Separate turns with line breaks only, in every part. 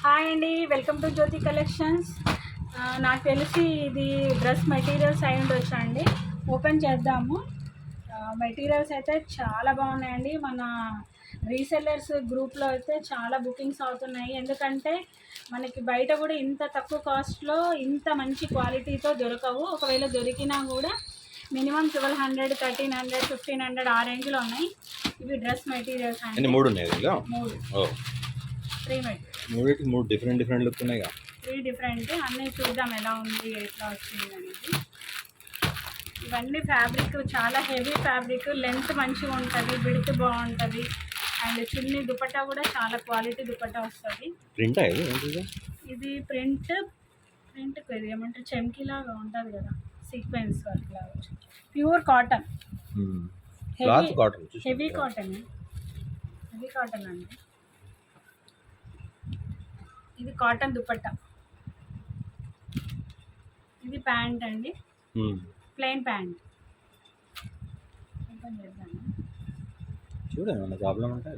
Hi అండి, welcome to Jyothi collections. నాకు తెలిసి ఇది డ్రెస్ మెటీరియల్స్ అయి ఉండొచ్చు అండి. ఓపెన్ చేద్దాము. మెటీరియల్స్ అయితే చాలా బాగున్నాయండి. మన రీసెల్లర్స్ గ్రూప్లో అయితే చాలా బుకింగ్స్ అవుతున్నాయి. ఎందుకంటే మనకి బయట కూడా ఇంత తక్కువ కాస్ట్లో ఇంత మంచి క్వాలిటీతో దొరకవు. ఒకవేళ దొరికినా కూడా మినిమం 1200, 1300, 1500 ఆ రేంజ్లో ఉన్నాయి. ఇవి డ్రెస్ మెటీరియల్స్ అండి.
మూడు ఉన్నాయి
మూడు త్రీ
మూడు మూడు డిఫరెంట్ లుక్ ఉన్నాయి.
త్రీ డిఫరెంట్ అన్నీ చూద్దాం ఎలా ఉంది, ఎట్లా వచ్చింది అనేది. ఇవన్నీ ఫ్యాబ్రిక్ చాలా హెవీ ఫ్యాబ్రిక్, లెంత్ మంచిగా ఉంటుంది, విడ్త్ బాగుంటుంది. అండ్ చున్నీ దుపట్టా కూడా చాలా క్వాలిటీ దుపట్టా వస్తుంది.
ప్రింట్
ఇది ప్రింట్ ఇది ఏమంటారు, చెమ్కీలాగా ఉంటుంది కదా, సీక్వెన్స్ వర్క్ లాగా. ప్యూర్ కాటన్, హెవీ కాటన్ అండి. ఇది కాటన్ దుపట్టా. ఇది ప్యాంట్ అండి, ప్లెయిన్ ప్యాంట్.
చూడండి ప్రాబ్లం అంటే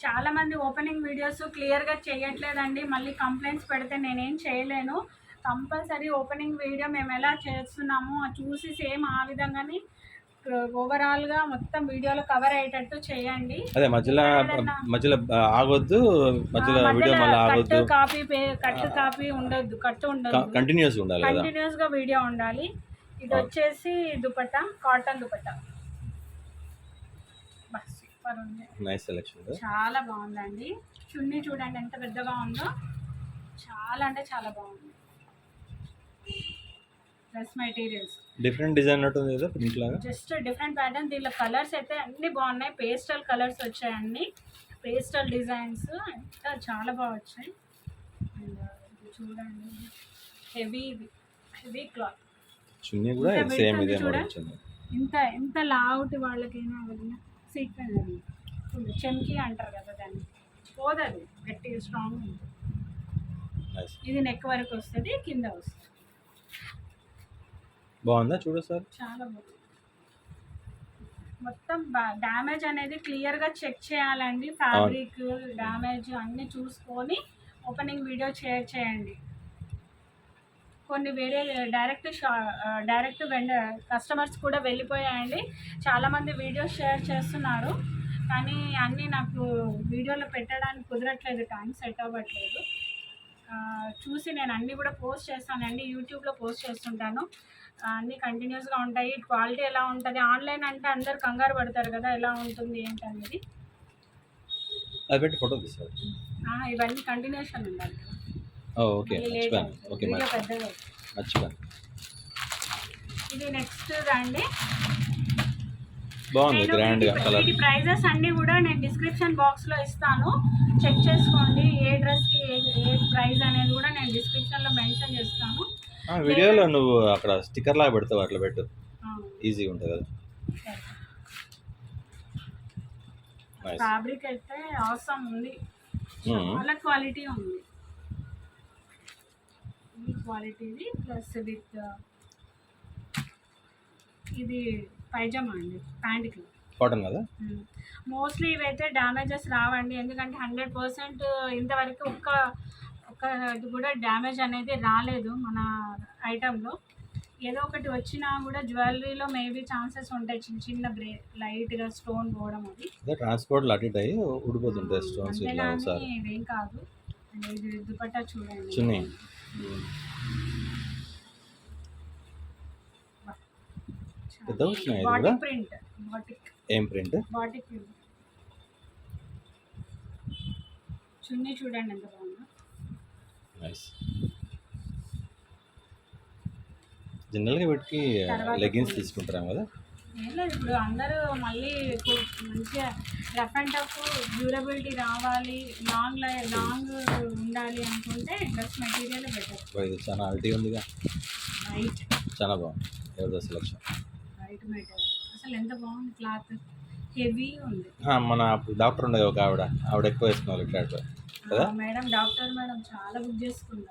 చాలా మంది ఓపెనింగ్ వీడియోస్ క్లియర్గా చేయట్లేదండి. మళ్ళీ కంప్లైంట్స్ పెడితే నేనేం చేయలేను. కంపల్సరీ ఓపెనింగ్ వీడియో మేము ఎలా చేస్తున్నామో చూసి సేమ్ ఆ విధంగానే ఓవరాల్గా మొత్తం వీడియోలో కవర్ అయ్యేటట్టు చేయండి.
అదే మధ్యలో ఆగొద్దు, మధ్యలో వీడియో మళ్ళీ ఆగొద్దు.
కట్ కాపీ ఉండొద్దు, కంటిన్యూస్గా వీడియో ఉండాలి. ఇది వచ్చేసి దుపట్టా, కాటన్ దుపట్టా. సూపర్ ఉంది,
నైస్ సెలెక్షన్, చాలా
బాగుందండి. చున్నీ చూడండి ఎంత పెద్దగా ఉందో, చాలా అంటే చాలా బాగుంది. డ్రెస్ మెటీరియల్స్
డిఫరెంట్ డిజైన్ ఉంటుంది కదా, ప్రింట్ లాగా,
జస్ట్ డిఫరెంట్ ప్యాటర్న్. దీనిలో కలర్స్ అయితే అన్ని బాగున్నాయి. పేస్టల్ కలర్స్ వచ్చాయండి, పేస్టల్ డిజైన్స్ ఇంకా చాలా బాగా వచ్చాయి. అండ్ చూడండి హెవీ క్లాత్.
చున్నీ కూడా సేమ్ ఇదే మోడల్ వచ్చింది.
ఎంత లావుటి వాళ్ళకైనా వెళ్ళినా సీక్వెన్స్ చెమ్కీ అంటారు కదా దాన్ని, పోదది గట్టిగా స్ట్రాంగ్ ఉంటుంది. ఇది నెక్ వరకు వస్తుంది, కింద వస్తుంది.
బాగుందా చూడు సార్,
చాలా బాగుంది. మొత్తం డ్యామేజ్ అనేది క్లియర్గా చెక్ చేయాలండి. ఫ్యాబ్రిక్ డ్యామేజ్ అన్నీ చూసుకొని ఓపెనింగ్ వీడియో చేయండి. కొన్ని వేరే డైరెక్ట్ కస్టమర్స్ కూడా వెళ్ళిపోయాయండి. చాలామంది వీడియోస్ షేర్ చేస్తున్నారు, కానీ అన్నీ నాకు వీడియోలో పెట్టడానికి కుదరట్లేదు, టైం సెట్ అవ్వట్లేదు. చూసి నేను అన్నీ కూడా పోస్ట్ చేస్తానండి, యూట్యూబ్లో పోస్ట్ చేస్తుంటాను. అన్నీ కంటిన్యూస్గా ఉంటాయి. క్వాలిటీ ఎలా ఉంటుంది, ఆన్లైన్ అంటే అందరు కంగారు పడతారు కదా, ఎలా ఉంటుంది ఏంటనేది.
ఫోటో తీస్తారు.
ఇవన్నీ కంటిన్యూషన్ ఉండాలి. వీడియో పెద్దగా. ఇది నెక్స్ట్ రండి. వీటి ప్రైజెస్ అన్నీ కూడా నేను డిస్క్రిప్షన్ బాక్స్లో ఇస్తాను, చెక్ చేసుకోండి. ఏ డ్రెస్కి ఏ ప్రైస్ అనేది కూడా నేను డిస్క్రిప్షన్లో మెన్షన్ చేస్తాను.
వీడియోలో నువ్వు అక్కడ స్టిక్కర్ లాగా పెడతావు, అట్లా పెట్టు, ఈజీగా ఉంటుంది కదా.
ఫ్యాబ్రిక్ అయితే అవసరం ఉంది, చాలా క్వాలిటీ ఉంది. ఈ క్వాలిటీది ప్లస్ విత్ ఇది పైజామా అండి, ప్యాంట్కి
కాటన్ కదా.
మోస్ట్లీ ఇవైతే డ్యామేజెస్ రావండి, ఎందుకంటే 100% ఇంతవరకు ఒక్క ఇది కూడా డ్యామేజ్ అనేది రాలేదు మన ఐటెంలో. ఏదో ఒకటి వచ్చినా కూడా జ్యువెలరీలో మేబీ ఛాన్సెస్ ఉంటాయి, చిన్న లైట్గా స్టోన్ పోవడం, అది
ట్రాన్స్పోర్ట్ అటు ఇటు అయ్యి ఊడిపోతుంటాయి స్టోన్స్.
ఇదేం కాదు. ఇది దుపట్టా చూడండి,
చున్నీ పెద్ద వచ్చినాయి.
బాటిక్ ప్రింట్,
ఏం ప్రింట్?
Batik print. చున్నీ చూడండి ఎంత బాగుందో.
జనరల్గా వీటికి లెగ్గిన్స్ తీసుకుంటాం కదా.
ఏం లేదు, ఇప్పుడు అందరూ మళ్ళీ మంచిగా రఫ్ అండ్ టఫ్ డ్యూరబిలిటీ రావాలి, లాంగ్ ఉండాలి అనుకుంటే డ్రెస్ మెటీరియల్ బెటర్.
ఇది చాలా అల్టీ ఉందిగా,
వైట్,
చాలా బాగుంది. ఎవరిదో సెలెక్షన్,
వైట్ మెటీరియల్ అసలు ఎంత బాగుంది, క్లాత్ హెవీ ఉంది.
మన డాక్టర్ ఉండదు ఒక ఆవిడ ఎక్కువ వేసుకోవాలి ఇట్లాంటి కదా
మేడం. డాక్టర్ మేడం చాలా బుక్ చేసుకుంది,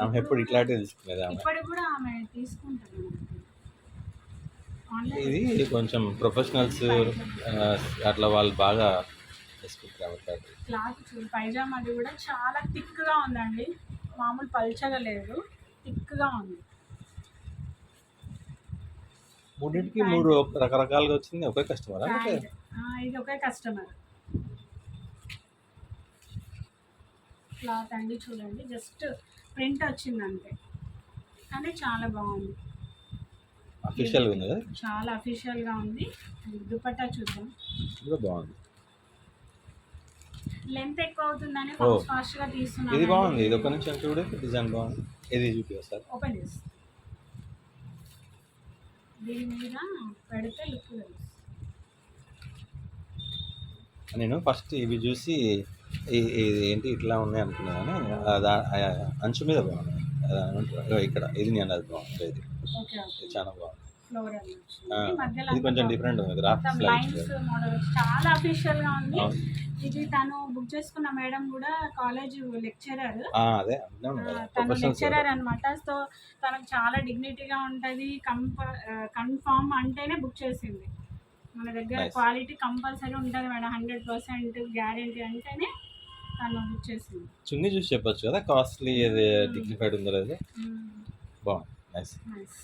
ఆమె ఎప్పుడు ఇట్లాంటివి తీసుకునేది.
ఇప్పటికి కూడా ఆమె తీసుకుంటారు. ఆన్లైన్
ఇది కొంచెం ప్రొఫెషనల్స్ అట్లా వాళ్ళు బాగా వేసుకుంటారు కాబట్టి
క్లాత్ చూడు, పైజామా అది కూడా చాలా థిక్గా ఉందండి, మామూలు పల్చగా లేదు, థిక్గా ఉంది.
మూడింటికి మూడు రకరకాలుగా వచ్చింది ఒకే కస్టమరా?
ప్యాంట్ ఇది ఒకే కస్టమర్. క్లాత్ అండి చూడండి, జస్ట్ ప్రింట్ వచ్చింది అంతే, కానీ చాలా బాగుంది,
అఫీషియల్గా ఉంది కదా,
చాలా అఫీషియల్గా ఉంది. దుపట్టా చూద్దాం.
ఇది కూడా బాగుంది.
లెంత్ ఎక్కువ అవుతుందని
ఓ.
ఫాస్ట్గా తీస్తున్నాను.
ఇది బాగుంది, ఇది ఒక నుంచి చూడే డిజైన్ బాగుంది. ఇది చూపి సార్,
ఓపెన్ చేసి దీని మీద పెడితే లుక్ తెలుస్తుంది.
నేను ఫస్ట్ ఇవి చూసి ఇది ఏంటి ఇట్లా ఉన్నాయి అనుకున్నా కానీ అంచు మీద బాగున్నాయి. ఇక్కడ ఇది నేను అది బాగుంది, ఇది
ఓకే ఓకే,
ఇది చాలా బాగుంది.
ఫ్లోరల్
ఆ,
వచ్చింది మధ్యలో,
ఇది కొంచెం డిఫరెంట్ ఉంది, గ్రాఫిక్స్
లైన్స్ మోడల్ చాలా అఫీషియల్గా ఉంది.
అవును.
ఇది తను బుక్ చేసుకున్న మేడం కూడా కాలేజ్ లెక్చరర్,
అదే అంటున్నాను కదా,
తను
ప్రొఫెషనల్స్
లెక్చరర్ అనమాట. సో తనకు చాలా డిగ్నిటీగా ఉంటుంది, కన్ఫామ్ అంటేనే బుక్ చేసింది. మన దగ్గర
Nice.
క్వాలిటీ కంపల్సరీ ఉంటుంది మేడం, 100% గ్యారెంటీ అంటేనే తను బుక్ చేసింది.
చున్నీ చూసి చెప్పొచ్చు కదా, కాస్ట్లీ అది డిగ్నిఫైడ్ ఉందో లేదో. బాగుంది, నైస్.
నైస్.